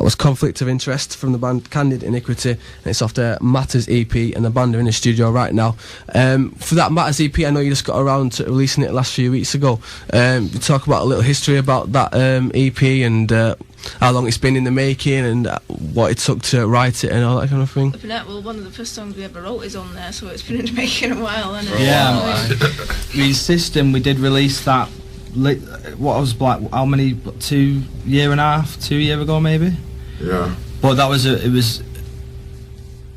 was Conflict of Interest from the band Candid Iniquity, and it's off their Matters EP, and the band are in the studio right now. For that Matters EP, I know you just got around to releasing it last few weeks ago. You talk about a little history about that EP and how long it's been in the making and what it took to write it and all that kind of thing. Well, one of the first songs we ever wrote is on there, so it's been in the making a while, hasn't it? Yeah, I mean, System, we did release that, what was like, how many, 2 years ago maybe? Yeah. But that was,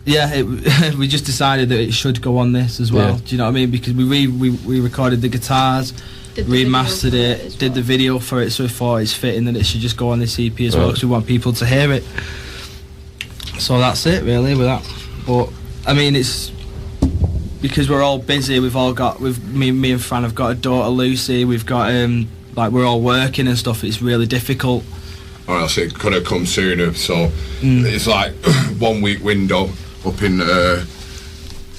we just decided that it should go on this as well. Yeah. Do you know what I mean? Because we recorded the guitars, remastered it, did the video for it, so we thought it's fitting that it should just go on this EP as well, because we want people to hear it. So that's it really with that. But I mean, it's because we're all busy. We've all got, me and Fran have got a daughter, Lucy. We've got like, we're all working and stuff. It's really difficult. Or else it could have come sooner. So it's like 1 week window up in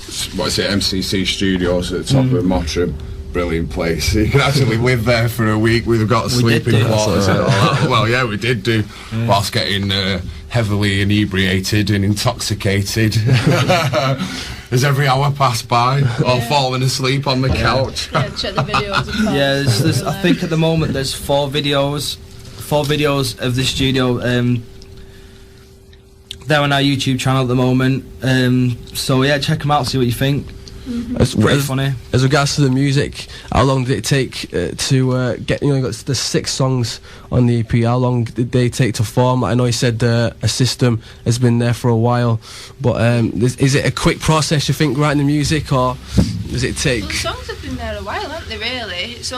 MCC Studios at the top of Mottram. Brilliant place. You can actually live there for a week. We've got sleeping quarters and all that. Well, yeah, we did do, whilst getting heavily inebriated and intoxicated as every hour passed by, or falling asleep on the couch. Yeah, check the videos. Yeah, I think at the moment there's 4 videos of the studio. They're on our YouTube channel at the moment. So yeah, check them out, see what you think. It's pretty funny. As regards to the music, how long did it take to get? You got the 6 songs on the EP. How long did they take to form? I know you said a system has been there for a while, but is it a quick process, you think, writing the music, or does it take? Well, the songs have been there a while, haven't they? Really, it's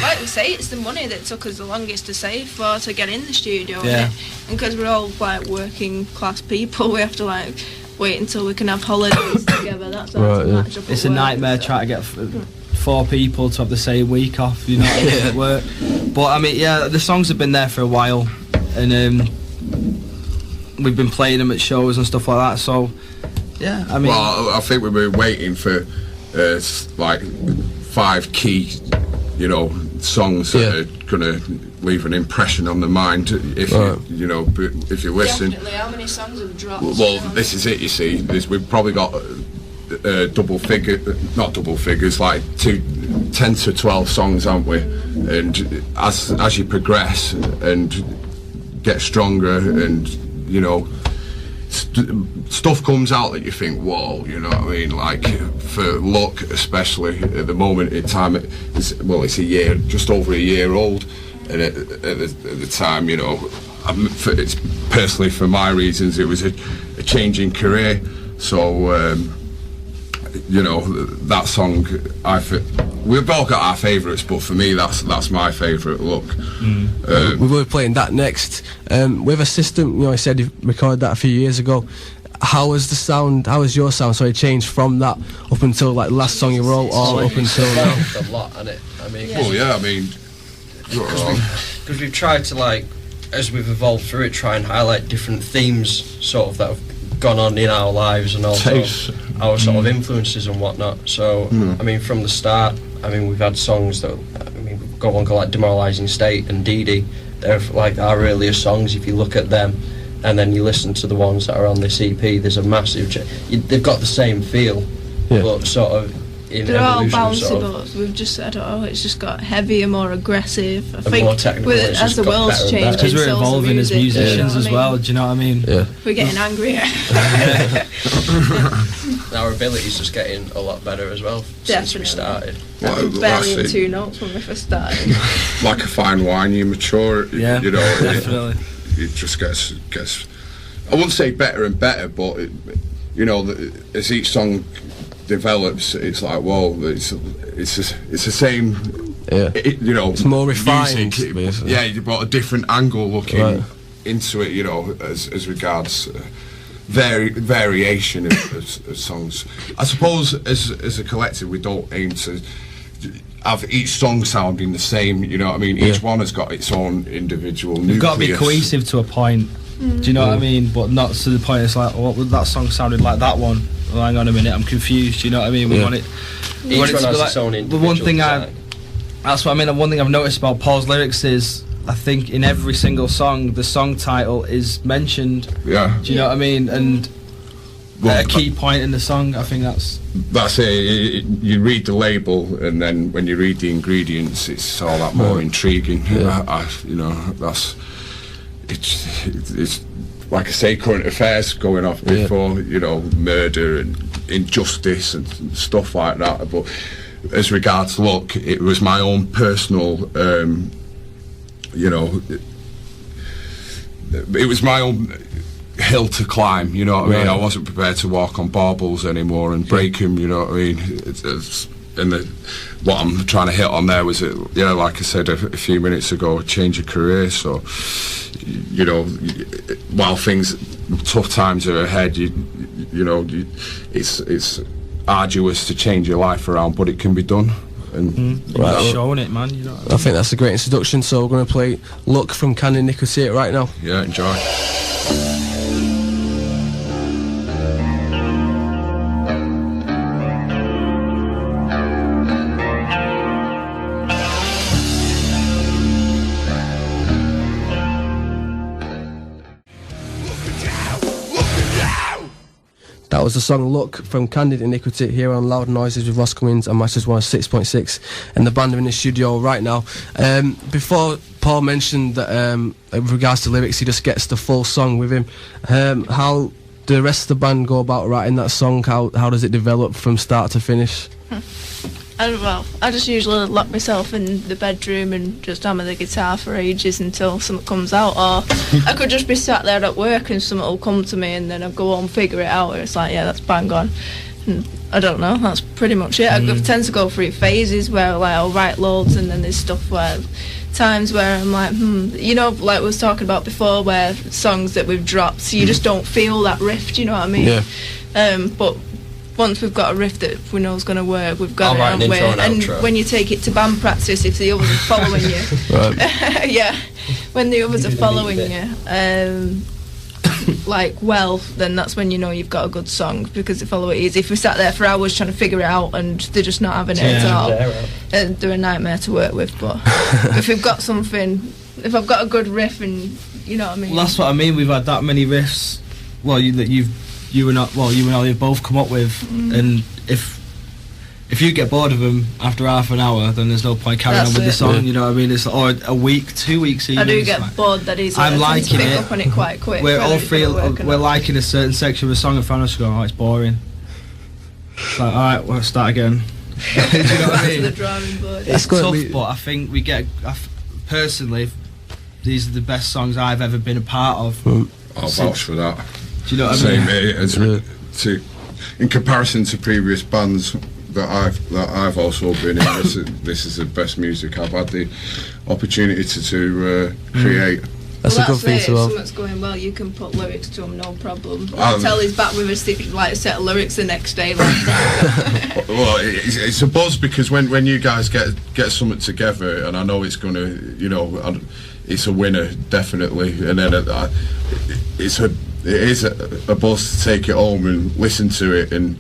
like we say, it's the money that took us the longest to save for to get in the studio. Yeah. And because we're all like working class people, we have to like wait until we can have holidays together. That's Right, yeah. match up It's at a work, nightmare so. trying to get 4 people to have the same week off, you know, at work. But I mean, yeah, the songs have been there for a while, and we've been playing them at shows and stuff like that. So, yeah, I mean, well, I think we've been waiting for like 5 key, songs that are gonna leave an impression on the mind. If if you listen. Definitely. How many songs have dropped? Well, this is it. You see, we've probably got not double figures, like 10 to 12 songs, haven't we? And as you progress and get stronger, and stuff comes out that you think, whoa, you know what I mean? Like for Luck, especially at the moment in time, it's a year, just over a year old, and at the time, it's personally for my reasons, it was a changing career. So that song, we've all got our favourites, but for me, that's my favourite. Look, we were playing that next with a system. I said you recorded that a few years ago. How has the sound? How has your sound? Changed from that up until like the last song you wrote, or up until now? A lot, hasn't it? I mean, well, yeah, I mean, because we've tried to, like, as we've evolved through it, try and highlight different themes, sort of, that have gone on in our lives, and also our sort of influences and whatnot. So, I mean, from the start, I mean, we've had songs that, we've got one called like Demoralising State and Dee Dee. They're like our earlier songs. If you look at them, and then you listen to the ones that are on this EP, there's a massive they've got the same feel, but sort of in they're all evolution, bouncy, but we've just said, it's just got heavier, more aggressive. I think more technical, as the world's changed, because we're evolving as musicians as well. Do you know what I mean? Yeah. We're getting angrier. Our ability's just getting a lot better as well since we started. Well, barely in 2 notes when we first started. like a fine wine, you mature. Yeah, definitely. It just gets. I wouldn't say better and better, but as each song develops, it's like, whoa, it's the same. Yeah. It's more refined. Music, yeah, you brought a different angle looking into it. As regards variation of songs. I suppose as a collective, we don't aim to have each song sounding the same. You know what I mean? Each one has got its own individual nucleus. You've got to be cohesive to a point. Do you know what I mean? But not to the point it's like, that song sounded like that one. Well, hang on a minute, I'm confused. You know what I mean? We want it. Each one has its own individual design. That's what I mean. One thing I've noticed about Paul's lyrics is, I think in every single song, the song title is mentioned. Yeah. Do you know what I mean? And a key point in the song, I think that's it. You read the label, and then when you read the ingredients, it's all that more intriguing. Yeah. It's like I say, current affairs going off before, you know, murder and injustice and stuff like that. But as regards look, it was my own personal, you know, it was my own hill to climb, you know what I mean? I wasn't prepared to walk on baubles anymore and break them, you know what I mean? What I'm trying to hit on there was, like I said a few minutes ago, change your career. So, you know, while tough times are ahead, it's arduous to change your life around, but it can be done. And showing it, man. You know I think that's a great introduction. So we're going to play "Look" from Candy Nicotine right now. Yeah, enjoy. That was the song "Look" from Candid Iniquity here on Loud Noises with Ross Cummins and Masters 106.6, and the band are in the studio right now. Before Paul mentioned that with regards to lyrics, he just gets the full song with him. How do the rest of the band go about writing that song? How does it develop from start to finish? I just usually lock myself in the bedroom and just hammer the guitar for ages until something comes out, or I could just be sat there at work and something will come to me and then I'll go home, figure it out, and it's like, yeah, that's bang on. And I don't know, that's pretty much it. I tend to go through phases where like I'll write loads, and then there's stuff where times where I'm like, you know, like we was talking about before, where songs that we've dropped, so you just don't feel that riff, do you know what I mean? Yeah. But once we've got a riff that we know is going to work, we've got it, haven't we? And when you take it to band practice, if the others are following you, when the others are following you, then that's when you know you've got a good song, because they follow it easy. If we sat there for hours trying to figure it out and they're just not having it at all, they're a nightmare to work with. But if we've got something, if I've got a good riff, and you know what I mean. Well, that's what I mean. We've had that many riffs. Well, you and Ollie have both come up with, and if you get bored of them after half an hour, then there's no point carrying on with the song. You know what I mean? It's or a week, 2 weeks even. I do get bored that easily. I'm liking pick it. Up on it quite quick. We're all three. We're liking a certain section of a song, and found us going, oh, it's boring. It's like, all right, we'll start again. Do you know what I mean? The drawing board. It's tough, but I think we get. Personally, these are the best songs I've ever been a part of. I'll vouch for that. Do you know what I mean? In comparison to previous bands that I've also been in, this is the best music I've had the opportunity to create. That's a good thing to have. If something's going well, you can put lyrics to them, no problem. I'll tell he's back with a set of lyrics the next day. Well, it's a buzz, because when you guys get something together, and I know it's gonna, it's a winner definitely, and then it is a buzz to take it home and listen to it, and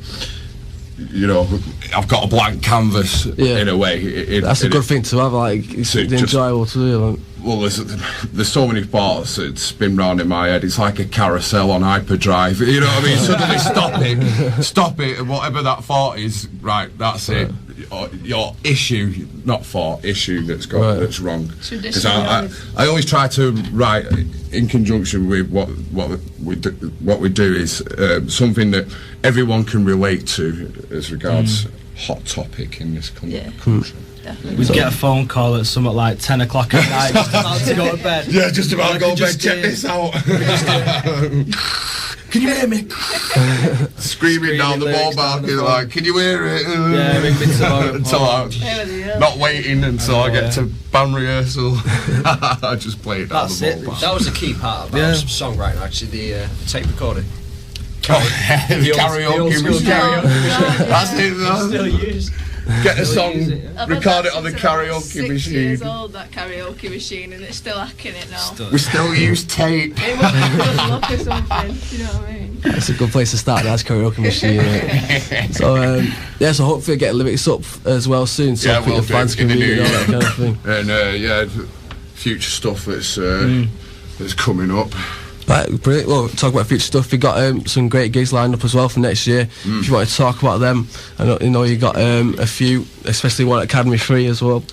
I've got a blank canvas in a way. That's a good thing to have. Like, it's enjoyable to do. Like. Well, there's so many parts that spin round in my head. It's like a carousel on hyperdrive. You know what I mean? Suddenly stop it, and whatever that thought is, right, that's it. Your issue, not thought, issue that's wrong. Because I always try to write in conjunction with what we do is something that everyone can relate to as regards hot topic in this country. We'd get a phone call at something like 10 o'clock at night, just about to go to bed. Yeah, just about to go to bed. Check this out. Can you hear me? Screaming down the ball, like, can you hear it? Yeah, ring me tomorrow. Not waiting until I get to band rehearsal. I just play it down the ball. That was a key part about songwriting, actually, the tape recording. The karaoke machine. That's it. Still used. Get a song, record it on the karaoke 6 machine. years old, that karaoke machine, and it's still hacking it now. We still use tape. It must be good luck or something, you know what I mean? That's a good place to start, that's karaoke machine. So hopefully get lyrics up as well soon, so I think the fans can read it and all that kind of thing. And future stuff that's coming up. Right, brilliant. Well, talk about future stuff. You got some great gigs lined up as well for next year. If you want to talk about them, I know you got a few, especially one at Academy Free as well.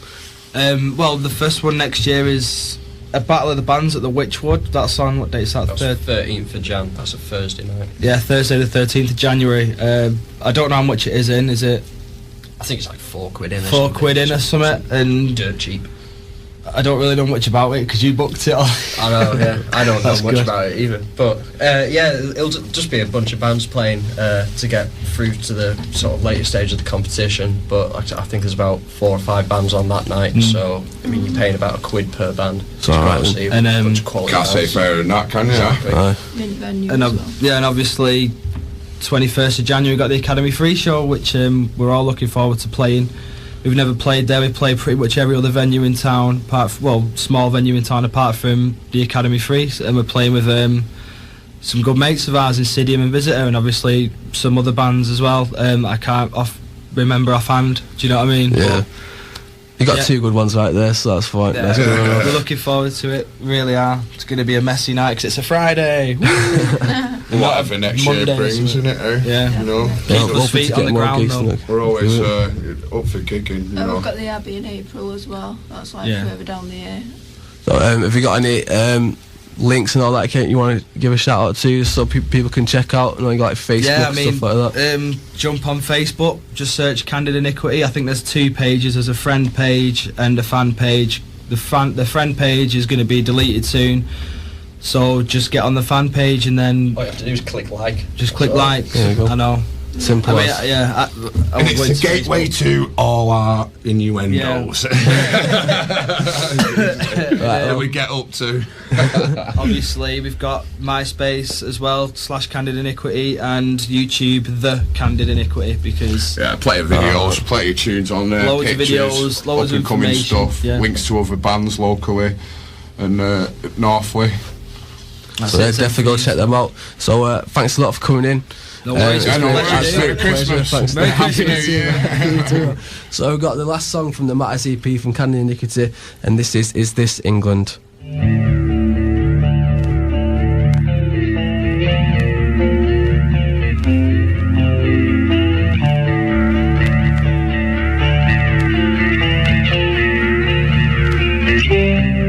Well, the first one next year is a Battle of the Bands at the Witchwood. That's on, what date is that? That's 13th of Jan. That's a Thursday night. Yeah, Thursday the 13th of January. I don't know how much it is in. Is it? I think it's like £4 in. £4 or something, and dirt cheap. I don't really know much about it because you booked it all. I know, yeah. I don't know much good. about it either. But yeah, it'll just be a bunch of bands playing to get through to the sort of later stage of the competition. But I think there's about 4 or 5 bands on that night. So I mean, you're paying about £1 per band. So obviously, and a bunch of quality Can't say bands. fairer than that, can you? Exactly. In venue And as well. yeah, and obviously 21st of January we got the Academy Free show, which we're all looking forward to playing. We've never played there. We play pretty much every other venue in town, small venue in town apart from the Academy Free, and we're playing with some good mates of ours in Sidium and Visitor, and obviously some other bands as well. I can't remember offhand. Do you know what I mean? Yeah. You got 2 good ones right there, so that's fine. Yeah. That's good enough. We're looking forward to it. Really are. It's going to be a messy night because it's a Friday. Whatever next year Mondays, brings, isn't it? Eh? Yeah. You know, Keep Hoping those to feet get on the more ground gigs though. than we're always up for kicking. You Oh, know. we've got the Abbey in April as well. That's like Yeah. further down the year. So, have you got any links and all that you want to give a shout out to so people can check out? And like Facebook, Yeah, I mean, stuff like that. jump on Facebook, just search Candid Iniquity. I think there's 2 pages. There's a friend page and a fan page. The friend page is going to be deleted soon, so just get on the fan page and then All you have to do is click like. just click like. There you go. I know. Simple I mean, as. yeah. I And won't go it's the into gateway to all our innuendos that we get up to. Obviously, we've got MySpace as well /Candid Iniquity and YouTube The Candid Iniquity because Yeah, plenty of videos, plenty of tunes on there, Loads of pictures, videos, loads of up-and-coming information, stuff, yeah. links to other bands locally and Northway. that's So yeah, it, definitely go check them out. So thanks a lot for coming in. No worries. it's It's been been a a pleasure. Merry Christmas. Thanks. Merry Happy New Christmas. Year. So we've got the last song from the Matters EP from Candid Iniquity, and this is This England? Thank you.